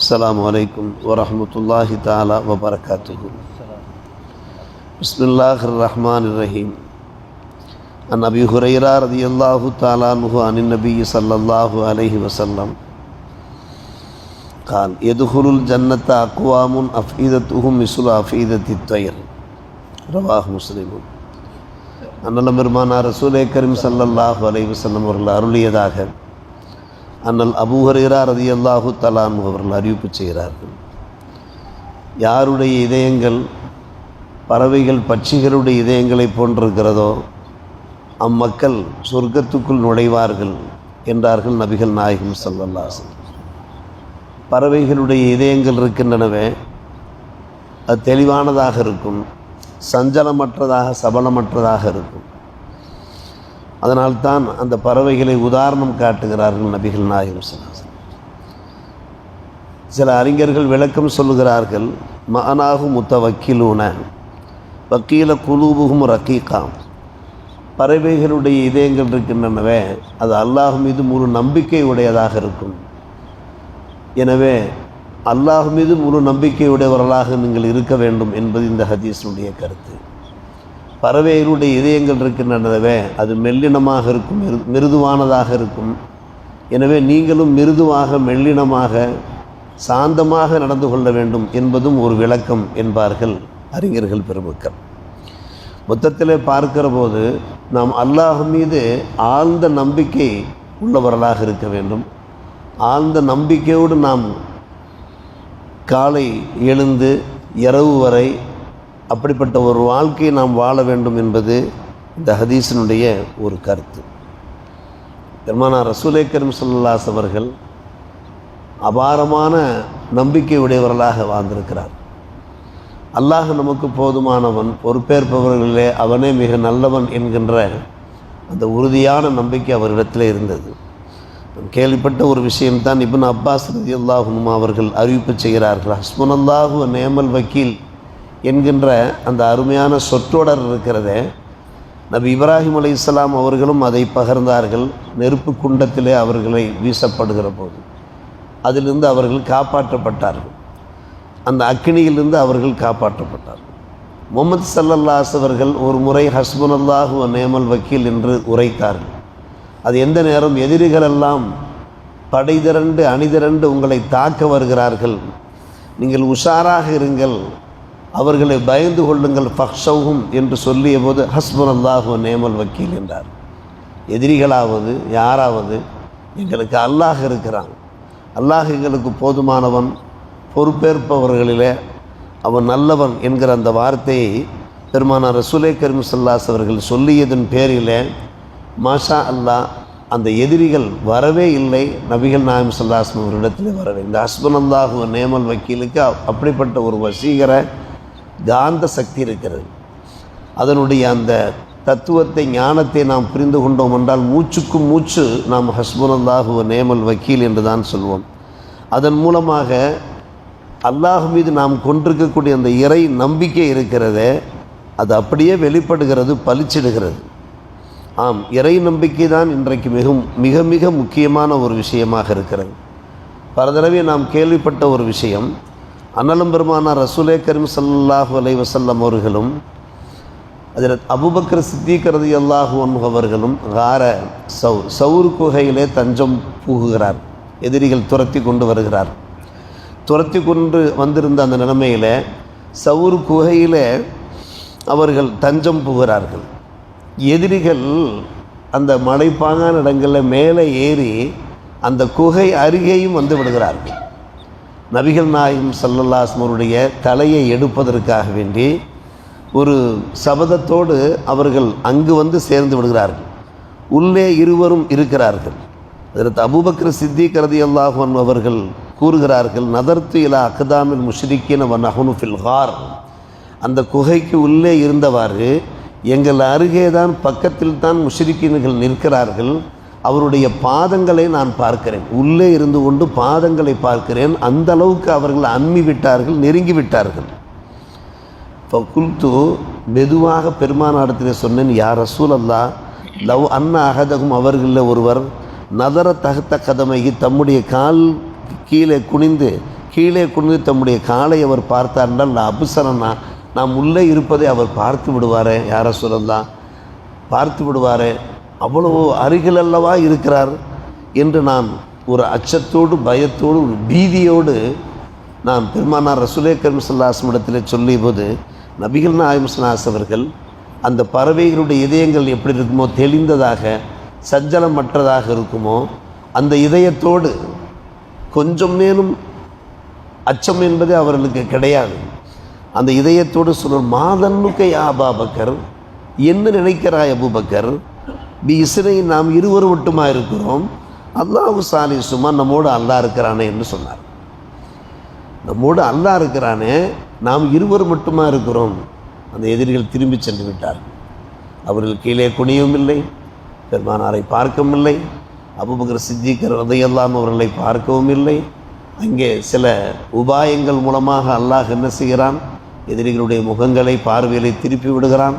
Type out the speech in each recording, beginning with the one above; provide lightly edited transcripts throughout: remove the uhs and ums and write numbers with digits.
السلام عليكم ورحمة الله تعالى وبركاته. بسم الله الرحمن الرحيم. عن أبي هريرة رضي الله تعالى عنه عن النبي صلى الله عليه وسلم قال يدخل الجنة أقوام أفئدتهم مثل أفئدة الطير. رواه مسلم. அண்ணலம் பெருமானார் ரசூலே கரீம் ஸல்லல்லாஹு அலைஹி வஸல்லம் அவர்கள் அருளியதாக அண்ணல் அபூ ஹுரைரா ரலியல்லாஹு தஆலா அன்ஹு அவர்கள் அறிவிப்பு செய்கிறார்கள். யாருடைய இதயங்கள் பறவைகள் பட்சிகளுடைய இதயங்களை போன்றிருக்கிறதோ அம்மக்கள் சொர்க்கத்துக்குள் நுழைவார்கள் என்றார்கள் நபிகள் நாயகம் ஸல்லல்லாஹு அலைஹி வஸல்லம். பறவைகளுடைய இதயங்கள் இருக்கின்றனவே அது தெளிவானதாக இருக்கும், சஞ்சலமற்றதாக சபலமற்றதாக இருக்கும். அதனால்தான் அந்த பறவைகளை உதாரணம் காட்டுகிறார்கள் நபிகள் நாயகம் ஸல்லல்லாஹு அலைஹி வஸல்லம். சில அறிஞர்கள் விளக்கம் சொல்லுகிறார்கள், மஅனாஹு முத்தவக்கிலூன வக்கீல குலூபுஹும் ரகீகா. பறவைகளுடைய இதயங்கள் இருக்கின்றனவே அது அல்லாஹ் மீது முழு நம்பிக்கை உடையதாக இருக்கும். எனவே அல்லாஹ் மீது முழு நம்பிக்கையுடையவர்களாக நீங்கள் இருக்க வேண்டும் என்பது இந்த ஹதீஸுடைய கருத்து. பறவைகளுடைய இதயங்கள் இருக்கின்றனவே அது மெல்லினமாக இருக்கும், மிருதுவானதாக இருக்கும். எனவே நீங்களும் மிருதுவாக மெல்லினமாக சாந்தமாக நடந்து கொள்ள வேண்டும் என்பதும் ஒரு விளக்கம் என்பார்கள் அறிஞர்கள் பெருமக்கள். மொத்தத்திலே பார்க்கிற போது நாம் அல்லாஹ் மீது ஆழ்ந்த நம்பிக்கை உள்ளவர்களாக இருக்க வேண்டும். ஆழ்ந்த நம்பிக்கையோடு நாம் காலை எழுந்து இரவு வரை அப்படிப்பட்ட ஒரு வாழ்க்கையை நாம் வாழ வேண்டும் என்பது இந்த ஹதீஸினுடைய ஒரு கருத்து. பெருமானார் ரசூலே கரீம் ஸல்லல்லாஹு அலைஹி வஸல்லம் அவர்கள் அபாரமான நம்பிக்கை உடையவர்களாக வாழ்ந்திருக்கிறார். அல்லாஹ் நமக்கு போதுமானவன், பொறுப்பேற்பவர்களிலே அவனே மிக நல்லவன் என்கின்ற அந்த உறுதியான நம்பிக்கை அவரிடத்தில் இருந்தது. கேள்விப்பட்ட ஒரு விஷயம்தான் இப்னு அப்பாஸ் ரலியல்லாஹு அன்ஹு அவர்கள் அறிவிப்பு செய்கிறார்கள். ஹஸ்புனல்லாஹு வ நிஅமல் வக்கீல் என்கின்ற அந்த அருமையான சொற்றொடர் இருக்கிறதே, நபி இப்ராஹிம் அலைஹிஸ்ஸலாம் அவர்களும் அதை பகர்ந்தார்கள். நெருப்பு குண்டத்திலே அவர்களை வீசப்படுகிற போது அதிலிருந்து அவர்கள் காப்பாற்றப்பட்டார்கள். அந்த அக்கினியிலிருந்து அவர்கள் காப்பாற்றப்பட்டார்கள். முஹம்மது ஸல்லல்லாஹு அலைஹி அவர்கள் ஒரு முறை ஹஸ்புனல்லாஹு வ நிஅமல் வக்கீல் என்று உரைத்தார்கள். அது எந்த நேரம் எதிரிகளெல்லாம் படை திரண்டு அணிதிரண்டு உங்களை தாக்க வருகிறார்கள், நீங்கள் உஷாராக இருங்கள், அவர்களை பயந்து கொள்ளுங்கள், ஃபக்ஷௌஹும் என்று சொல்லிய போது ஹஸ்புனல்லாஹு வ நிஅமல் வக்கீல் என்றார். எதிரிகளாவது யாராவது எங்களுக்கு அல்லாஹ் இருக்கிறான், அல்லாஹ் எங்களுக்கு போதுமானவன், பொறுப்பேற்பவர்களிலே அவன் நல்லவன் என்கிற அந்த வார்த்தையை பெருமானார் ரசூலே கரீம் ஸல்லல்லாஹு அலைஹி அவர்கள் சொல்லியதன் பேரிலே மாஷா அல்லாஹ் அந்த எதிரிகள் வரவே இல்லை. நபிகள் நாயகம் ஸல்லல்லாஹு அலைஹி வஸல்லம் அவரிடத்திலே வரவே. இந்த ஹஸ்புனல்லாஹு வ நிஅமல் வக்கீலுக்கு அப்படிப்பட்ட ஒரு வசீகர காந்த சக்தி இருக்கிறது. அதனுடைய அந்த தத்துவத்தை ஞானத்தை நாம் புரிந்து கொண்டோம் என்றால் மூச்சுக்கு மூச்சு நாம் ஹஸ்புனல்லாஹு வ நிஅமல் வக்கீல் என்று தான் சொல்வோம். அதன் மூலமாக அல்லாஹ் மீது நாம் கொண்டிருக்கக்கூடிய அந்த இறை நம்பிக்கை இருக்கிறதே அது அப்படியே வெளிப்படுகிறது, பளிச்சிடுகிறது. ஆம், இறை நம்பிக்கை தான் இன்றைக்கு மிக மிக முக்கியமான ஒரு விஷயமாக இருக்கிறது. பல தடவை நாம் கேள்விப்பட்ட ஒரு விஷயம், அண்ணலம் பெருமானார் ரசூலே கரீம் ஸல்லல்லாஹு அலைஹி வஸல்லம் அவர்களும் அதில் அபூபக்கர் சித்தீக் ரலியல்லாஹு அன்ஹு அவர்களும் சௌர் குகையிலே தஞ்சம் புகுகிறார். எதிரிகள் துரத்தி கொண்டு வருகிறார். துரத்தி கொண்டு வந்திருந்த அந்த நிலைமையில் சௌர் குகையிலே அவர்கள் தஞ்சம் புகுகிறார்கள். எதிரிகள் அந்த மலைப்பாங்கான இடங்களில் மேலே ஏறி அந்த குகை அருகேயும் வந்து விடுகிறார்கள். நபிகள் நாயகம் ஸல்லல்லாஹு அலைஹி வஸல்லம் தலையை எடுப்பதற்காக வேண்டி ஒரு சபதத்தோடு அவர்கள் அங்கு வந்து சேர்ந்து விடுகிறார்கள். உள்ளே இருவரும் இருக்கிறார்கள். அதற்கு அபூபக்கர் சித்தீக் ரலியல்லாஹு அன்ஹு அவர்கள் கூறுகிறார்கள், நதர்த்து இலா அக்தாமில் முஷ்ரிக்கீன வ நஹ்னு ஃபில் கார். அந்த குகைக்கு உள்ளே இருந்தவாறு எங்கள் அருகே தான் பக்கத்தில் தான் முஷ்ரிக்கீன்கள் நிற்கிறார்கள், அவருடைய பாதங்களை நான் பார்க்கிறேன், உள்ளே இருந்து கொண்டு பாதங்களை பார்க்கிறேன். அந்த அளவுக்கு அவர்கள் அம்மி விட்டார்கள், நெருங்கி விட்டார்கள். இப்போ குல்து மெதுவாக பெருமானாரிடத்தில் சொன்னேன், யா ரசூலல்லாஹ் லவ் அன்ன அஹதகும் அவர்களில் ஒருவர் நதர தகத்த கதமைக்கு தம்முடைய கால் கீழே குனிந்து கீழே குனிந்து தம்முடைய காலை அவர் பார்த்தார் என்றால் அபுசரனா நாம் உள்ளே இருப்பதை அவர் பார்த்து விடுவாரே, யார சொல்லலாம், பார்த்து விடுவாரே, அவ்வளவு அருகில் அல்லவா இருக்கிறார் என்று நான் ஒரு அச்சத்தோடு பயத்தோடு ஒரு பீதியோடு நான் பெருமானார் ரசூலே கரீம் ஸல்லல்லாஹு அலைஹி வஸல்லம் இடத்திலே சொல்லிய போது நபிகள் நாயகம் ஸல்லல்லாஹு அலைஹி வஸல்லம் அவர்கள் அந்த பறவைகளுடைய இதயங்கள் எப்படி இருக்குமோ, தெளிந்ததாக சஞ்சலமற்றதாக இருக்குமோ, அந்த இதயத்தோடு கொஞ்சம் மேலும் அச்சம் என்பது அவர்களுக்கு கிடையாது. அந்த இதயத்தோடு சொல்ற மாதன்னுக்க யா அபூபக்கர், என்ன நினைக்கிறாய் அபூபக்கர், பி இஸ்ரை நாம் இருவரும் மட்டுமா இருக்கிறோம், அல்லாஹு சாலிசுமா நம்மோடு அல்லாஹ் இருக்கிறானே என்று சொன்னார். நம்மோடு அல்லாஹ் இருக்கிறானே, நாம் இருவரும் மட்டுமா இருக்கிறோம். அந்த எதிரிகள் திரும்பி சென்று விட்டார். அவர்கள் கீழே குனியவும் இல்லை, பெருமானாரை பார்க்கவும் இல்லை, அபூபக்கர் சித்திக் ரலியல்லாஹு அன்ஹு அவர்களை பார்க்கவும் இல்லை. அங்கே சில உபாயங்கள் மூலமாக அல்லாஹ் என்ன செய்கிறான், எதிரிகளுடைய முகங்களை பார்வைகளை திருப்பி விடுகிறான்.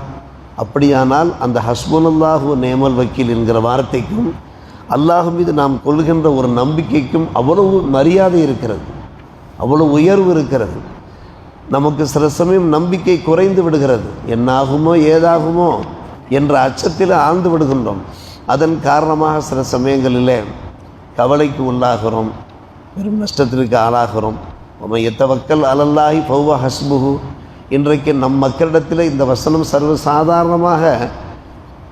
அப்படியானால் அந்த ஹஸ்புனல்லாஹு நேமல் வக்கீல் என்கிற வார்த்தைக்கும் அல்லாஹ் மீது நாம் கொள்கின்ற ஒரு நம்பிக்கைக்கும் அவ்வளவு மரியாதை இருக்கிறது, அவ்வளவு உயர்வு இருக்கிறது. நமக்கு சில சமயம் நம்பிக்கை குறைந்து விடுகிறது, என்னாகுமோ ஏதாகுமோ என்ற அச்சத்தில் ஆழ்ந்து விடுகின்றோம். அதன் காரணமாக சில சமயங்களிலே கவலைக்கு உள்ளாகிறோம், பெரும் நஷ்டத்திற்கு ஆளாகிறோம். நம்ம எத்தவக்கல் அலல்லாஹி ஃபஹுவ ஹஸ்புஹு. இன்றைக்கு நம் மக்களிடத்தில் இந்த வசனம் சர்வ சாதாரணமாக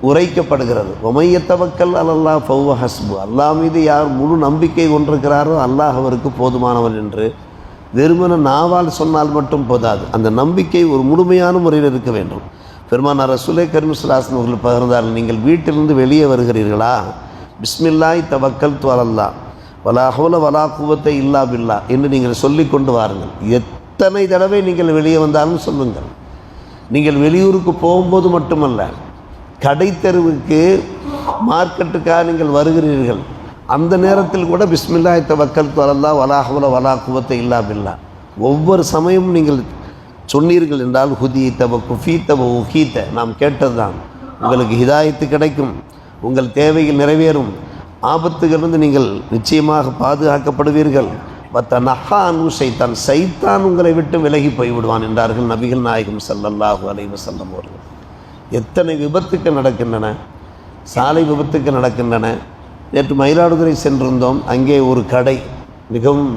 உரைக்கப்படுகிறது. ஒமையத்தவக்கல் அலல்லாஹ் ஃபஹுவ ஹஸ்பு. அல்லாஹ் மீது யார் முழு நம்பிக்கை கொண்டிருக்கிறாரோ அல்லாஹ் அவருக்கு போதுமானவன் என்று வெறுமன நாவால் சொன்னால் மட்டும் போதாது, அந்த நம்பிக்கை ஒரு முழுமையான முறையில் இருக்க வேண்டும். பெருமானார் ரசூலே கரீம் ஸல்லல்லாஹு அலைஹி வஸல்லம் அவர்கள் பகிர்ந்தார்கள், நீங்கள் வீட்டிலிருந்து வெளியே வருகிறீர்களா, பிஸ்மில்லாஹி தவக்கல்து அலல்லாஹ் வலா ஹவ்ல வலா குவத்த இல்லா பில்லா என்று நீங்கள் சொல்லி கொண்டு வாருங்கள். எத்தனை தடவை நீங்கள் வெளியே வந்தாலும் சொல்லுங்கள். நீங்கள் வெளியூருக்கு போகும்போது மட்டுமல்ல, கடை தெருவுக்கு மார்க்கெட்டுக்காக நீங்கள் வருகிறீர்கள், அந்த நேரத்தில் கூட பிஸ்மில்லாஹி தவக்கல்து அலல்லாஹ் வலா ஹவ்ல வலா குவத்த இல்லா பில்லா ஒவ்வொரு சமயமும் நீங்கள் சொன்னீர்கள் என்றால் ஹுதீத்த வ குஃபீத்த வ உகீத்த, நாம் கேட்டது தான், உங்களுக்கு ஹிதாயத்து கிடைக்கும், உங்கள் தேவைகள் நிறைவேறும், ஆபத்துகளிலிருந்து நீங்கள் நிச்சயமாக பாதுகாக்கப்படுவீர்கள். பத்த நஹா அனு சைத்தான், சைத்தான் உங்களை விட்டு விலகி போய்விடுவான் என்றார்கள் நபிகள் நாயகம் ஸல்லல்லாஹு அலைஹி வஸல்லம் அவர்கள். எத்தனை விபத்துக்கள் நடக்கின்றன, சாலை விபத்துக்கள் நடக்கின்றன. நேற்று மயிலாடுதுறை சென்றிருந்தோம், அங்கே ஒரு கடை மிகவும்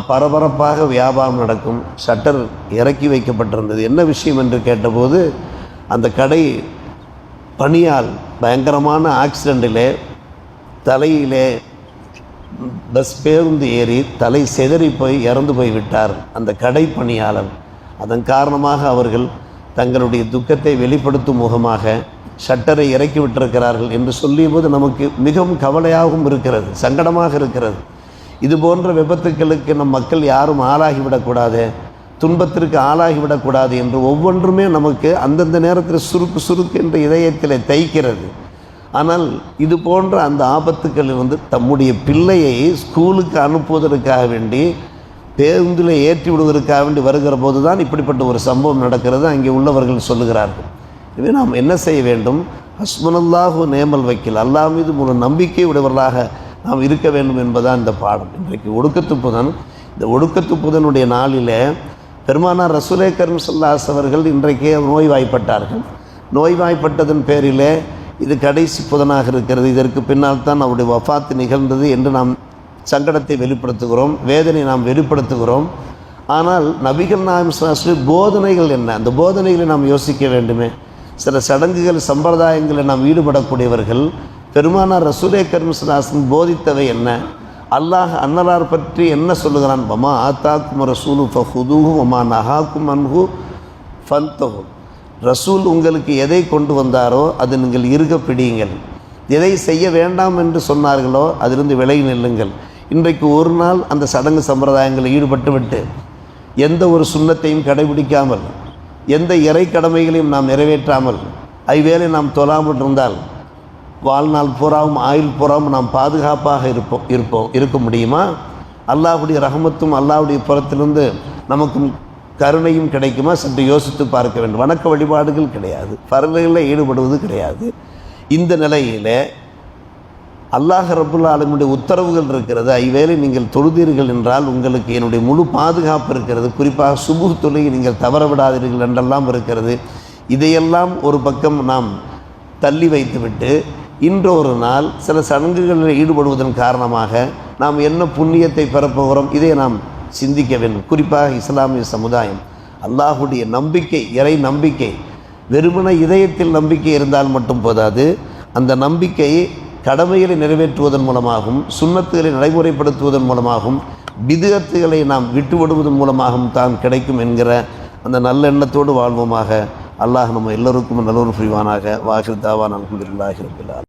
பரபரப்பாக வியாபாரம் நடக்கும், ஷட்டர் இறக்கி வைக்கப்பட்டிருந்தது. என்ன விஷயம் என்று கேட்டபோது அந்த கடை பணியால் பயங்கரமான ஆக்சிடெண்ட்டிலே தலையிலே பஸ் பேருந்து ஏறி தலை செதறி போய் இறந்து போய்விட்டார் அந்த கடை பணியாளர். அதன் காரணமாக அவர்கள் தங்களுடைய துக்கத்தை வெளிப்படுத்தும் முகமாக ஷட்டரை இறக்கி விட்டிருக்கிறார்கள் என்று சொல்லிய போது நமக்கு மிகவும் கவலையாகவும் இருக்கிறது, சங்கடமாக இருக்கிறது. இது போன்ற விபத்துக்களுக்கு நம் மக்கள் யாரும் ஆளாகிவிடக்கூடாது, துன்பத்திற்கு ஆளாகிவிடக்கூடாது என்று ஒவ்வொன்றுமே நமக்கு அந்தந்த நேரத்தில் சுருக்கு சுருக்கு என்ற இதயத்தில் தைக்கிறது. ஆனால் இது போன்ற அந்த ஆபத்துக்களிலிருந்து தம்முடைய பிள்ளையை ஸ்கூலுக்கு அனுப்புவதற்காக வேண்டி பேருந்தில் ஏற்றி விடுவதற்காக வேண்டி வருகிற போது தான் இப்படிப்பட்ட ஒரு சம்பவம் நடக்கிறது. அங்கே உள்ளவர்கள் சொல்லுகிறார்கள், எனவே நாம் என்ன செய்ய வேண்டும், ஹஸ்புனல்லாஹு நேமல் வக்கீல், அல்லாஹ் மீது முழு நம்பிக்கை உடையவர்களாக நாம் இருக்க வேண்டும் என்பதான் இந்த பாடம். இன்றைக்கு ஒடுக்கத்து புதன், இந்த ஒடுக்கத்து புதனுடைய நாளிலே பெருமானார் ரசூலே கரீம் ஸல்லல்லாஹு அலைஹி வஸல்லம் அவர்கள் இன்றைக்கே நோய்வாய்ப்பட்டார்கள். நோய்வாய்ப்பட்டதன் பேரிலே இது கடைசி புதனாக இருக்கிறது, இதற்கு பின்னால் தான் அவருடைய வஃபாத்து நிகழ்ந்தது என்று நாம் சங்கடத்தை வெளிப்படுத்துகிறோம், வேதனை நாம் வெளிப்படுத்துகிறோம். ஆனால் நபிகள் நாயகம் ஸல்லல்லாஹு அலைஹி வஸல்லம் போதனைகள் என்ன, அந்த போதனைகளை நாம் யோசிக்க வேண்டுமே. சில சடங்குகள் சம்பிரதாயங்களில் நாம் ஈடுபடக்கூடியவர்கள், பெருமானார் ரசூலே கரீம் ஸல்லல்லாஹு அலைஹி வஸல்லம் போதித்தவை என்ன, அல்லாஹ் அன்னலார் பற்றி என்ன சொல்லுகிறான், வமா ஆத்தாக்கும் ரசூலு ஃபஹுதுஹு வமா நஹாக்கும் அன்ஹு ஃபன்தஹு. ரசூல் உங்களுக்கு எதை கொண்டு வந்தாரோ அது நீங்கள் இருக பிடியுங்கள், எதை செய்ய வேண்டாம் என்று சொன்னார்களோ அதிலிருந்து விலகி நில்லுங்கள். இன்றைக்கு ஒரு நாள் அந்த சடங்கு சம்பிரதாயங்களில் ஈடுபட்டு விட்டு எந்த ஒரு சுண்ணத்தையும் கடைபிடிக்காமல், எந்த இறை கடமைகளையும் நாம் நிறைவேற்றாமல், ஐவேளை நாம் தொழாமல் இருந்தால் வாழ்நாள் பூராவும் ஆயுள் பூராவும் நாம் பாதுகாப்பாக இருக்க முடியுமா? அல்லாஹ்வுடைய ரஹமத்தும் அல்லாஹ்வுடைய புறத்திலிருந்து நமக்கும் கருணையும் கிடைக்குமா? சற்று யோசித்து பார்க்க வேண்டும். வணக்க வழிபாடுகள் கிடையாது, பரவல்களில் ஈடுபடுவது கிடையாது. இந்த நிலையில் அல்லாஹ் ரப்புல் ஆலமீனுடைய உத்தரவுகள் இருக்கிறது. ஐவேளை நீங்கள் தொழுதீர்கள் என்றால் உங்களுக்கு என்னுடைய முழு பாதுகாப்பு இருக்கிறது. குறிப்பாக சுபுஹ் தொழுகை நீங்கள் தவற விடாதீர்கள் என்றெல்லாம் இருக்கிறது. இதையெல்லாம் ஒரு பக்கம் நாம் தள்ளி வைத்துவிட்டு இன்றொரு நாள் சில சடங்குகளில் ஈடுபடுவதன் காரணமாக நாம் என்ன புண்ணியத்தை பெறப்போகிறோம், இதை நாம் சிந்திக்க வேண்டும். குறிப்பாக இஸ்லாமிய சமுதாயம் அல்லாஹுடைய நம்பிக்கை, இறை நம்பிக்கை, வெறுமன இதயத்தில் நம்பிக்கை இருந்தால் மட்டும் போதாது. அந்த நம்பிக்கையை கடமைகளை நிறைவேற்றுவதன் மூலமாகவும் சுன்னத்துகளை நடைமுறைப்படுத்துவதன் மூலமாகவும் பிதுஅத்துகளை நாம் விட்டுவிடுவதன் மூலமாகவும் தான் கிடைக்கும் என்கிற அந்த நல்ல எண்ணத்தோடு வாழ்வோமாக. அல்லாஹ் நம்ம எல்லோருக்கும் நல்லொரு புரிவானாக. வாஹிர் தாவான் அல்ஹம்துலில்லாஹி ரப்பில் ஆலமீன்.